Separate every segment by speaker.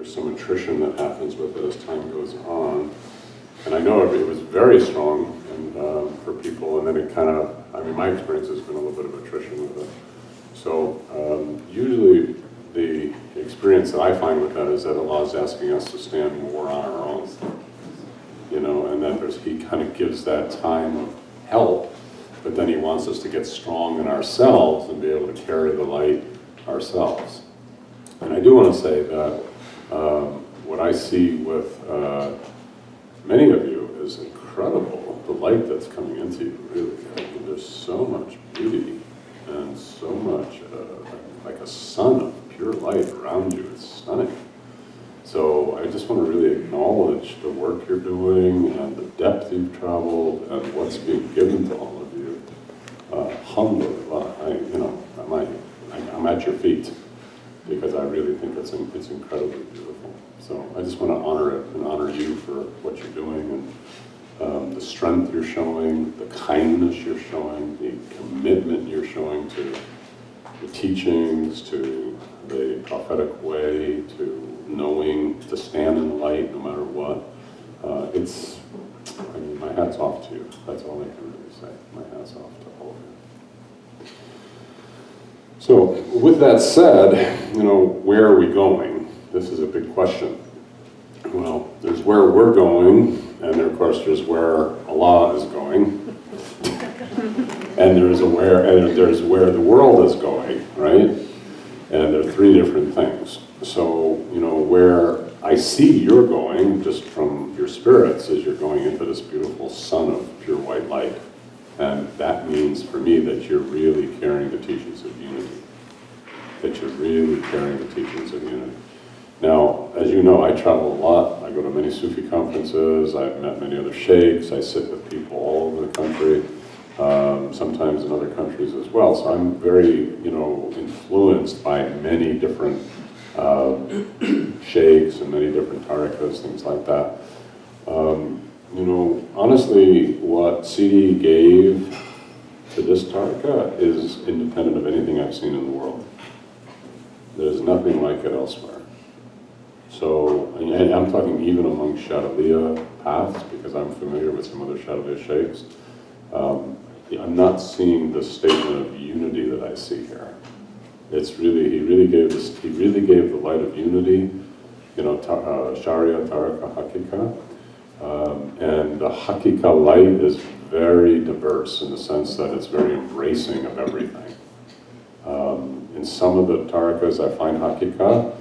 Speaker 1: there's some attrition that happens with it as time goes on. And I know it was very strong and, for people, and then it kind of, I mean, my experience has been a little bit of attrition with it. So usually the experience that I find with that is that Allah is asking us to stand more on our own, you know, and that He kind of gives that time of help, but then He wants us to get strong in ourselves and be able to carry the light ourselves. And I do want to say that what I see with many of you is incredible, the light that's coming into you, really. I mean, there's so much beauty and so much, like a sun of pure light around you. It's stunning. So I just want to really acknowledge the work you're doing and the depth you've traveled and what's being given to all of you. Alhamdulillah, I'm at your feet because I really think it's incredibly beautiful. So I just want to honor it and honor you for what you're doing and the strength you're showing, the kindness you're showing, the commitment you're showing to the teachings, to the prophetic way, to knowing to stand in the light no matter what. I mean, my hat's off to you. That's all I can really say. My hat's off to all of you. So, with that said, you know, where are we going? This is a big question. Well, there's where we're going, and of course there's where Allah is going, and there's where the world is going, right? And there are three different things. So, you know, where I see you're going, just from your spirits, is you're going into this beautiful sun of pure white light. And that means for me that you're really carrying the teachings of unity. That you're really carrying the teachings of unity. Now, as you know, I travel a lot. I go to many Sufi conferences. I've met many other sheikhs. I sit with people all over the country, sometimes in other countries as well. So I'm very, you know, influenced by many different sheikhs and many different tariqas, things like that. You know, honestly, what Sidi gave to this tariqa is independent of anything I've seen in the world. There's nothing like it elsewhere. So, and I'm talking even among Shadaliya paths, because I'm familiar with some other Shadaliya sheikhs. I'm not seeing the statement of unity that I see here. It's really, he really gave the light of unity, you know, Sharia, Tariqa, Hakika. And the Hakika light is very diverse in the sense that it's very embracing of everything. In some of the tariqas I find Hakika,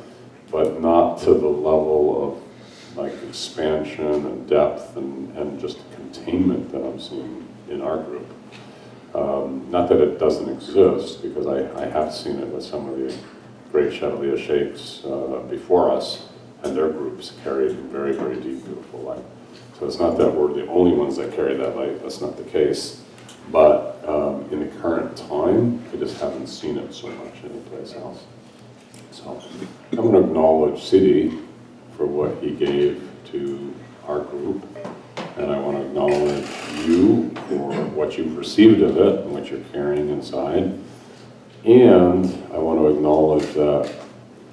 Speaker 1: but not to the level of like expansion and depth and just containment that I'm seeing in our group. Not that it doesn't exist, because I have seen it with some of the great Shadaliya sheikhs before us, and their groups carried very, very deep, beautiful light. So it's not that we're the only ones that carry that light, that's not the case. But in the current time, I just haven't seen it so much anyplace else. So I'm going to acknowledge Sidi for what he gave to our group, and I want to acknowledge you for what you've received of it and what you're carrying inside. And I want to acknowledge that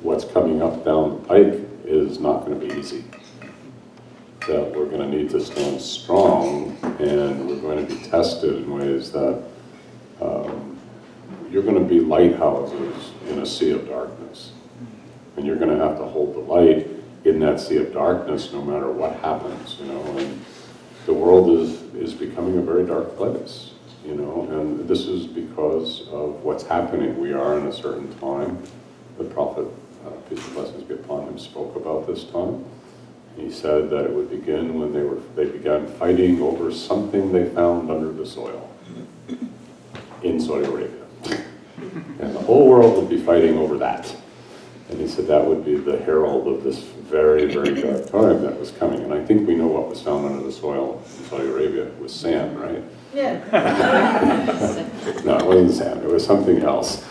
Speaker 1: what's coming up down the pike is not going to be easy. That we're going to need to stand strong, and we're going to be tested in ways that you're going to be lighthouses in a sea of darkness. And you're going to have to hold the light in that sea of darkness no matter what happens, you know. And the world is becoming a very dark place, you know, and this is because of what's happening. We are in a certain time. The Prophet, peace and blessings be upon him, spoke about this time. He said that it would begin when they began fighting over something they found under the soil in Saudi Arabia. And the whole world would be fighting over that. And he said that would be the herald of this very, very dark time that was coming. And I think we know what was found under the soil in Saudi Arabia. It was sand, right?
Speaker 2: Yeah.
Speaker 1: No, it wasn't sand. It was something else,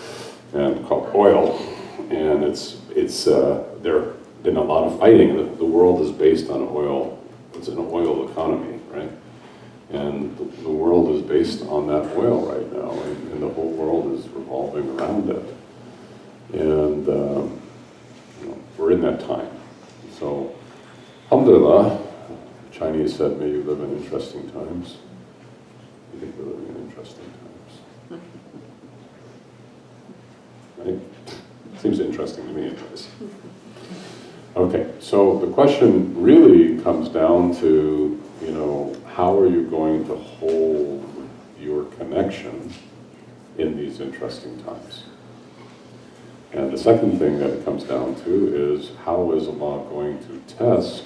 Speaker 1: and called oil. And there been a lot of fighting. The world is based on oil. It's an oil economy, right? And the world is based on that oil right now, and the whole world is revolving around it. And you know, we're in that time. So, alhamdulillah, the Chinese said, may you live in interesting times. I think we're living in interesting times. Right? Seems interesting to me anyways. Okay, so the question really comes down to, you know, how are you going to hold your connection in these interesting times? And the second thing that it comes down to is, how is Allah going to test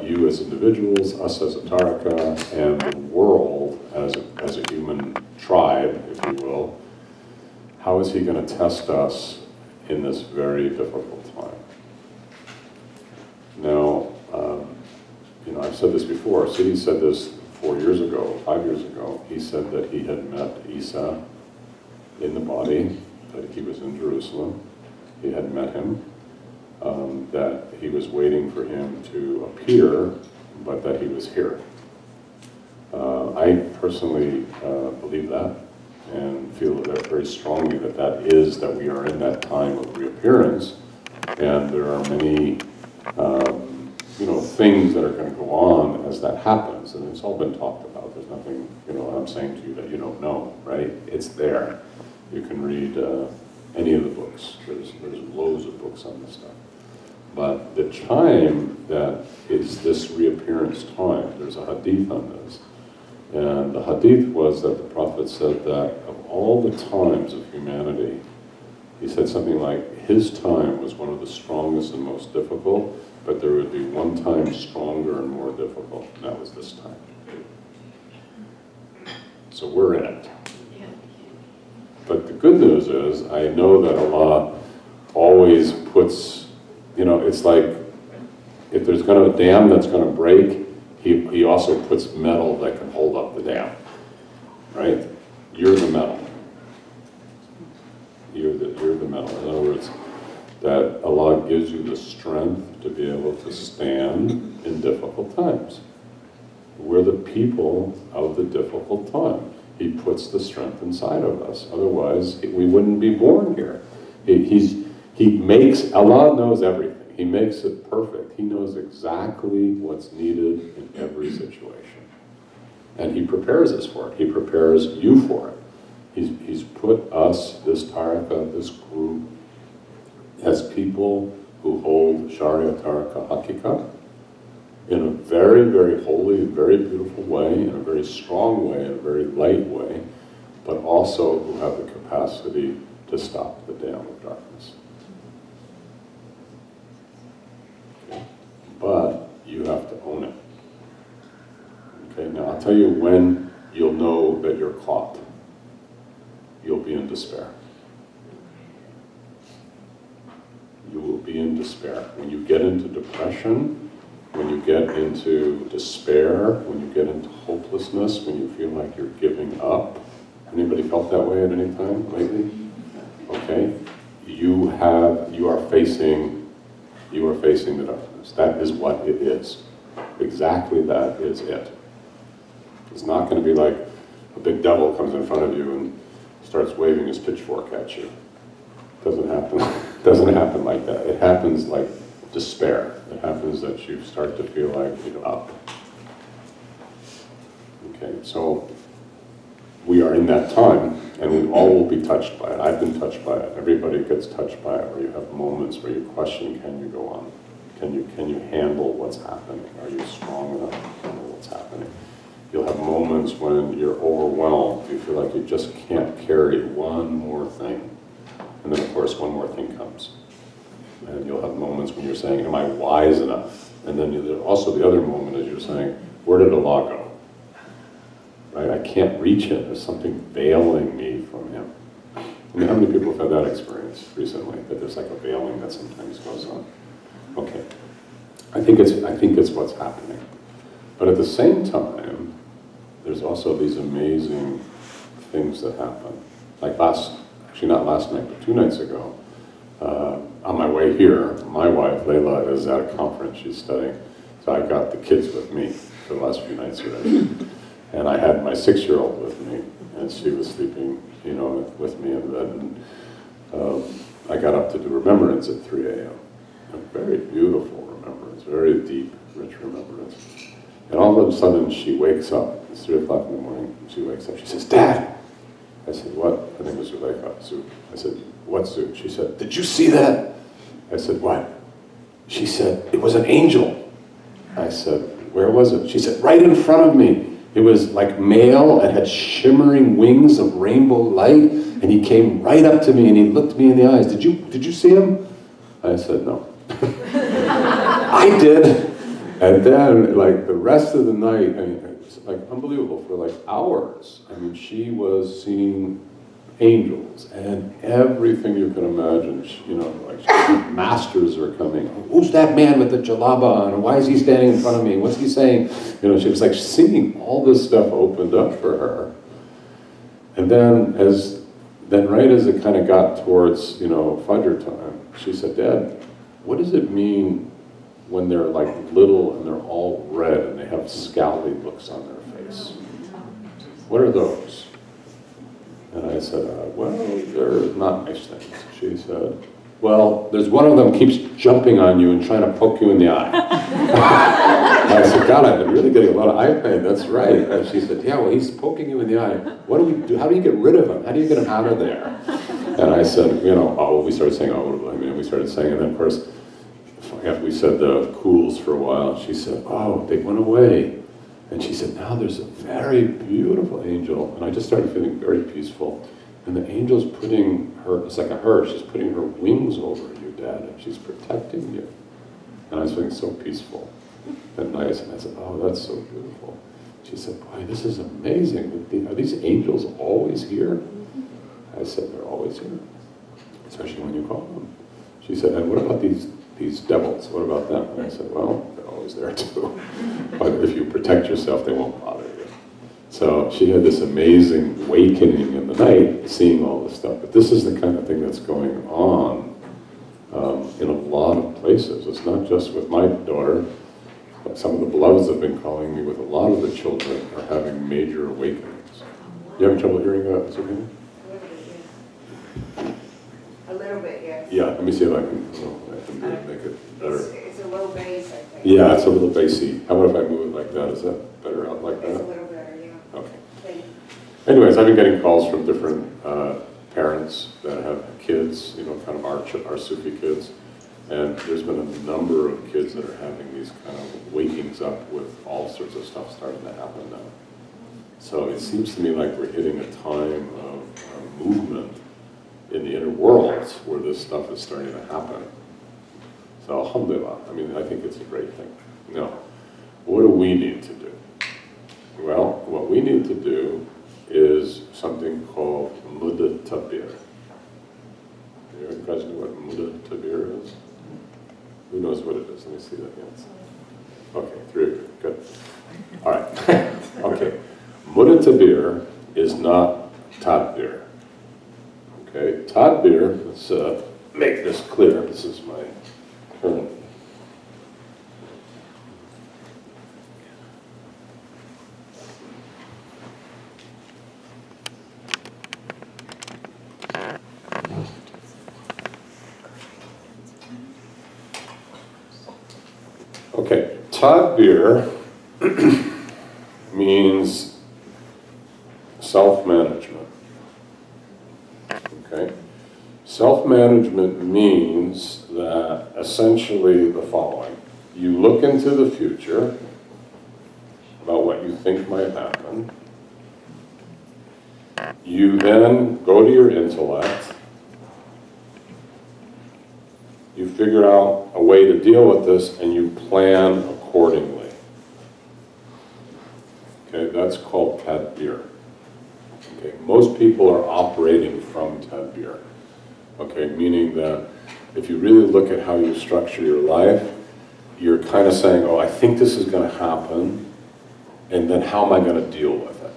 Speaker 1: you as individuals, us as a tarika, and the world as a human tribe, if you will? How is He going to test us in this very difficult time? Now, you know, I've said this before. Sidi said this 4 years ago, 5 years ago. He said that he had met Isa in the body, that he was in Jerusalem. He had met him, that he was waiting for him to appear, but that he was here. I personally believe that and feel that very strongly that we are in that time of reappearance, and there are many you know, things that are going to go on as that happens, and it's all been talked about. There's nothing, you know, I'm saying to you that you don't know, right? It's there. You can read any of the books. There's loads of books on this stuff. But the time that is this reappearance time, there's a hadith on this. And the hadith was that the Prophet said that of all the times of humanity, he said something like, his time was one of the strongest and most difficult, but there would be one time stronger and more difficult, and that was this time. So we're in it. But the good news is, I know that Allah always puts, you know, it's like, if there's going to be a dam that's going to break, he also puts metal that can hold up the dam, right? You're the metal. You're the metal. In other words, that Allah gives you the strength to be able to stand in difficult times. We're the people of the difficult time. He puts the strength inside of us. Otherwise, we wouldn't be born here. He makes, Allah knows everything. He makes it perfect. He knows exactly what's needed in every situation. And He prepares us for it. He prepares you for it. He's put us, this tarika, this group, as people who hold Sharia tarika hakika in a very, very holy, very beautiful way, in a very strong way, in a very light way, but also who have the capacity to stop the dam of darkness. But you have to own it. Okay, now I'll tell you when you'll know that you're caught. You'll be in despair. You will be in despair. When you get into depression, when you get into despair, when you get into hopelessness, when you feel like you're giving up. Anybody felt that way at any time lately? Okay, you are facing the darkness. That is what it is. Exactly that is it. It's not going to be like a big devil comes in front of you and starts waving his pitchfork at you. It doesn't happen. It doesn't happen like that. It happens like despair. It happens that you start to feel like you're up. Okay, so we are in that time, and we all will be touched by it. I've been touched by it. Everybody gets touched by it, where you have moments where you question, can you go on? Can you handle what's happening? Are you strong enough to handle what's happening? You'll have moments when you're overwhelmed. You feel like you just can't carry one more thing. And then, of course, one more thing comes. And you'll have moments when you're saying, am I wise enough? And then also the other moment is you're saying, where did Allah go? Right? I can't reach Him. There's something veiling me from Him. I mean, how many people have had that experience recently? That there's like a veiling that sometimes goes on. Okay. I think it's what's happening. But at the same time, there's also these amazing things that happen. Like not last night, but 2 nights ago, on my way here, my wife, Layla, is at a conference she's studying. So I got the kids with me for the last few nights already. And I had my 6-year-old with me, and she was sleeping, with me in bed. And I got up to do remembrance at 3 a.m. a very beautiful remembrance, very deep, rich remembrance. And all of a sudden she wakes up, it's 3 o'clock in the morning, she wakes up, she says, Dad! I said, what? I think it was Zuleika, Sue. I said, what, Sue? She said, did you see that? I said, what? She said, it was an angel. I said, where was it? She said, right in front of me. It was like male and had shimmering wings of rainbow light, and he came right up to me and he looked me in the eyes. Did you see him? I said, no. I did. And then, like, the rest of the night, I mean, it was like unbelievable for like hours. I mean, she was seeing angels and everything you can imagine. You know, like masters are coming. Who's that man with the jalaba on? Why is he standing in front of me? What's he saying? You know, she was like seeing all this stuff opened up for her. And then, right as it kind of got towards, you know, Fajr time, she said, Dad, what does it mean when they're like little and they're all red and they have scowly looks on their face? What are those? And I said, well, they're not nice things. She said, well, there's one of them keeps jumping on you and trying to poke you in the eye. I said, God, I've been really getting a lot of eye pain, that's right. And she said, yeah, well, he's poking you in the eye. What do we do? How do you get rid of him? How do you get him out of there? And I said, you know, we started saying, we started saying, and then of course, after we said the cools for a while, she said, oh, they went away. And she said, now there's a very beautiful angel. And I just started feeling very peaceful. And the angel's putting her, it's like a her, she's putting her wings over you, Dad, and she's protecting you. And I was feeling so peaceful and nice. And I said, oh, that's so beautiful. She said, boy, this is amazing. Are these angels always here? I said, they're always here, especially when you call them. She said, and what about these devils? What about them? And I said, well, they're always there too. But if you protect yourself, they won't bother you. So she had this amazing awakening in the night, seeing all this stuff. But this is the kind of thing that's going on in a lot of places. It's not just with my daughter. But some of the beloveds have been calling me with a lot of the children are having major awakenings. You having trouble hearing that, Sufi?
Speaker 2: A little bit, yes.
Speaker 1: Yeah, let me see if I can make it better.
Speaker 2: It's a low bass, I think.
Speaker 1: Yeah, it's a little bassy. How about if I move it like that? Is that better out like that?
Speaker 2: It's a little better, yeah.
Speaker 1: Okay.
Speaker 2: Thank you.
Speaker 1: Anyways, I've been getting calls from different parents that have kids, you know, kind of our Sufi kids. And there's been a number of kids that are having these kind of wakings up with all sorts of stuff starting to happen now. So it seems to me like we're hitting a time of movement in the inner worlds where this stuff is starting to happen. So alhamdulillah, I mean, I think it's a great thing. Now, what do we need to do? Well, what we need to do is something called Muda Tabir. You guys know what Muda Tabir is? Who knows what it is? Let me see that hands. Okay, 3 of you, good. All right, okay. Muda Tabir is not Tadbir. Okay, Tadbir, let's make this clear. This is my current. Okay, Tadbir means self-management. Okay? Self-management means that essentially the following. You look into the future about what you think might happen. You then go to your intellect. You figure out a way to deal with this and you plan accordingly. Okay, that's called Tadbir. Okay, most people are operating from Tadbir. Okay, meaning that if you really look at how you structure your life, you're kind of saying, oh, I think this is going to happen, and then how am I going to deal with it?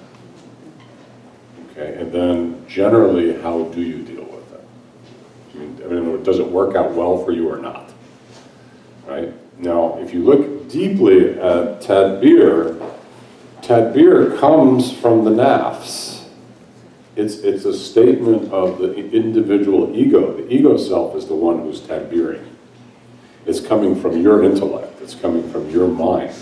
Speaker 1: Okay, and then generally, how do you deal with it? I mean, does it work out well for you or not? Right? Now, if you look deeply at Tadbir, Tadbir comes from the nafs. It's a statement of the individual ego. The ego self is the one who's tadbiring. It's coming from your intellect. It's coming from your mind.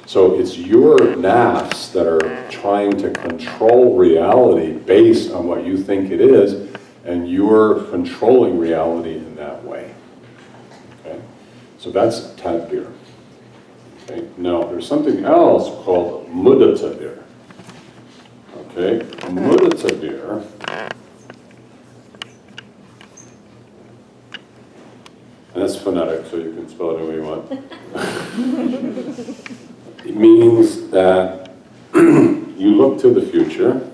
Speaker 1: So it's your nafs that are trying to control reality based on what you think it is, and you're controlling reality in that way. Okay? So that's tadbir. Okay? Now, there's something else called mudatabir. Okay? Mudatabir and that's phonetic, so you can spell it any way you want. It means that you look to the future,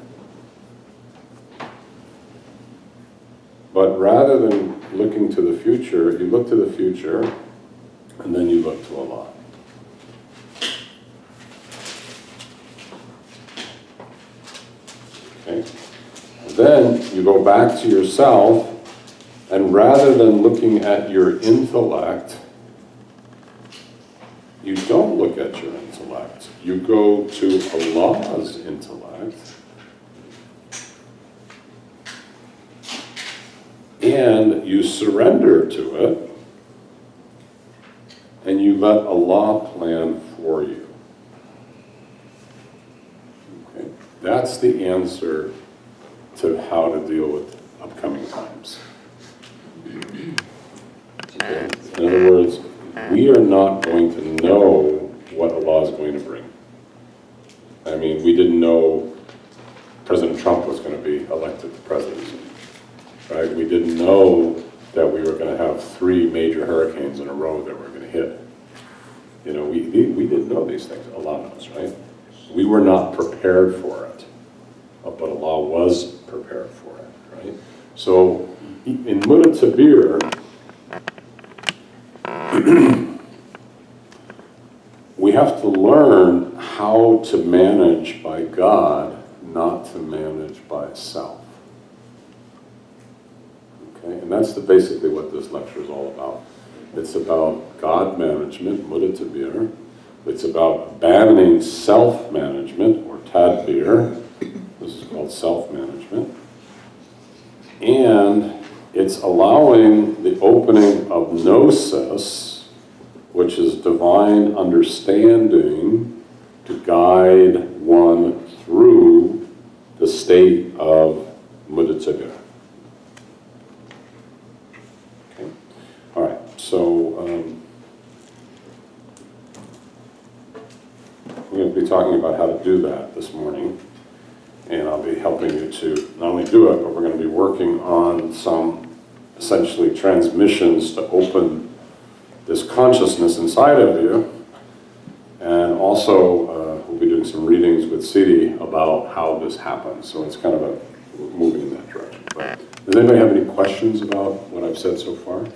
Speaker 1: but rather than looking to the future, you look to the future, and then you look to Allah. Okay? And then you go back to yourself, and rather than looking at your intellect, you don't look at your intellect. You go to Allah's intellect, and you surrender to it, and you let Allah plan for you. Okay? That's the answer to how to deal with upcoming times. Okay? In other words, we are not going to know what Allah is going to bring. I mean, we didn't know President Trump was going to be elected to presidency, right? We didn't know that we were going to have 3 major hurricanes in a row that were going to hit. You know, we didn't know these things. Allah knows, right? We were not prepared for it, but Allah was prepared for it, right? So, in Mudatabir, we have to learn how to manage by God, not to manage by self. Okay, and that's basically what this lecture is all about. It's about God management, mudatabir. It's about abandoning self-management, or tadbir. This is called self-management. And it's allowing the opening of gnosis, which is divine understanding, to guide one through the state of mudatabir. Okay. All right. So we're going to be talking about how to do that this morning, and I'll be helping you to not only do it, but we're going to be working on some essentially transmissions to open this consciousness inside of you. And also, we'll be doing some readings with Sidi about how this happens. So it's kind of moving in that direction. But does anybody have any questions about what I've said so far?